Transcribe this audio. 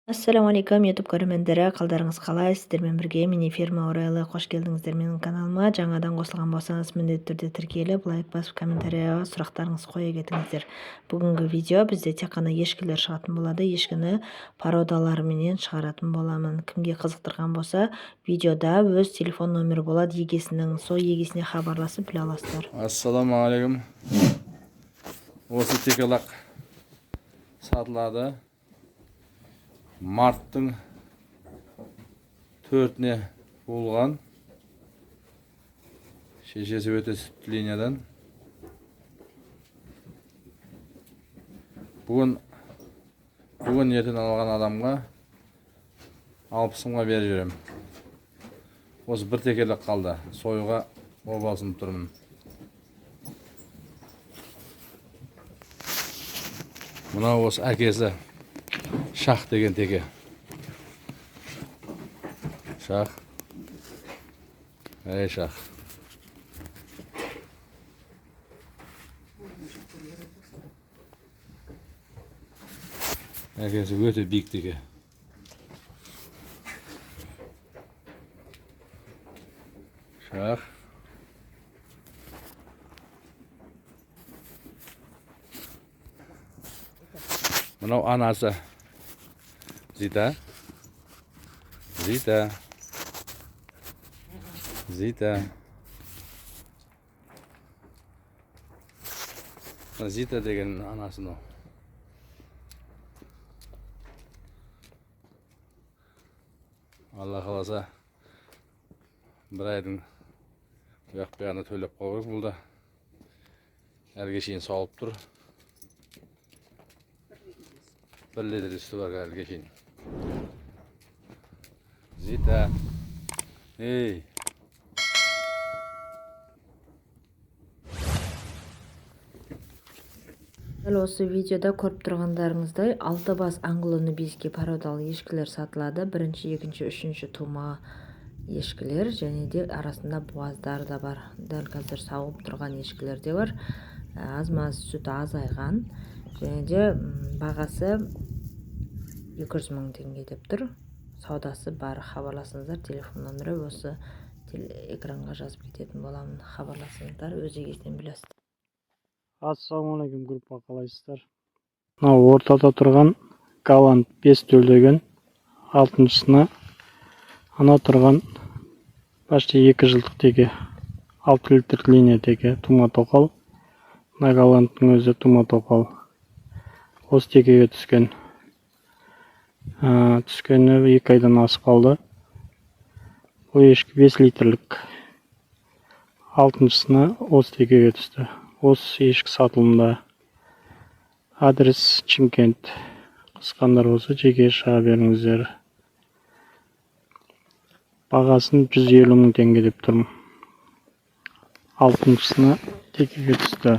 Ассаламу алейкум YouTube көрермендері, қалдарыңыз қалай? Сіздермен бірге мини ферма орайлы қош келдіңіздер менің каналыма. Жаңадан қосылған болсаңыз, міндетті түрде тіркеліп, лайк басып, комментарияға сұрақтарыңыз қоя кетіңіздер. Бүгінгі видео бізде тек қана ешкілер шығатын болады. Ешкіні породаларыменен шығаратын боламын. Кімге қызықтырған болса, видеода өз телефон номері болады егесінің. Сол егесіне хабарласып біле аласыздар. Ассаламу алейкум. Осы текелақ сатылады. Марттың 4-не болған. Шешесі өте сүтті линиядан. Бүгін ертең алған адамға 60 сомға беріп жүрем. Осы бір текелек қалды. Союға обалсынып тұрмын. Мына осы әкесі Шах деген теке. Шах. Шах. Әкесі өте биік теке. Шах. Мынау анасы Зита. Зита деген анасы мынау. Алла қаласа бір айдың уақытпағаны төлеп қойып болды. Әлге шейін сауып тұр. 1 литр үсті бар әлге шейін. Зита. Ей. Дәл осы видеода көріп тұрғандарыңыздай 6 бас англо-нубийский породалы ешкілер сатылады. 1-ші, 2-ші, 3-ші тума ешкілер және де арасында буаздар да бар. Дәл қазір сауып тұрған ешкілер де бар. Аз-маз сүті азайған және де бағасы 200 мың теңге деп тұр. Саудасы бар. Хабарласыңыздар, телефон номері осы экранға жазып кететін боламын. Хабарласыңыздар, өз егесінен білесіздер. Ассаламалейкум, группа, қалайсыздар? Мынау ортада тұрған Голланд 5 төлдеген, 6-шысына ана тұрған почти 2 жылдық теке, 6 литр линия теке, тума тоқал. Мына Голландтың өзі тума тоқал. Осы текеге түскен. Түскені 2 айдан асып қалды. Бұл ешкі 5 литрлік. 6-шысына осы текеге түсті. Осы ешкі сатылымда. Адрес Чимкент. Қысқандар осы жеке шыға беріңіздер. Бағасын 150 мың теңге деп тұрмын. 6-шысына текеге түсті.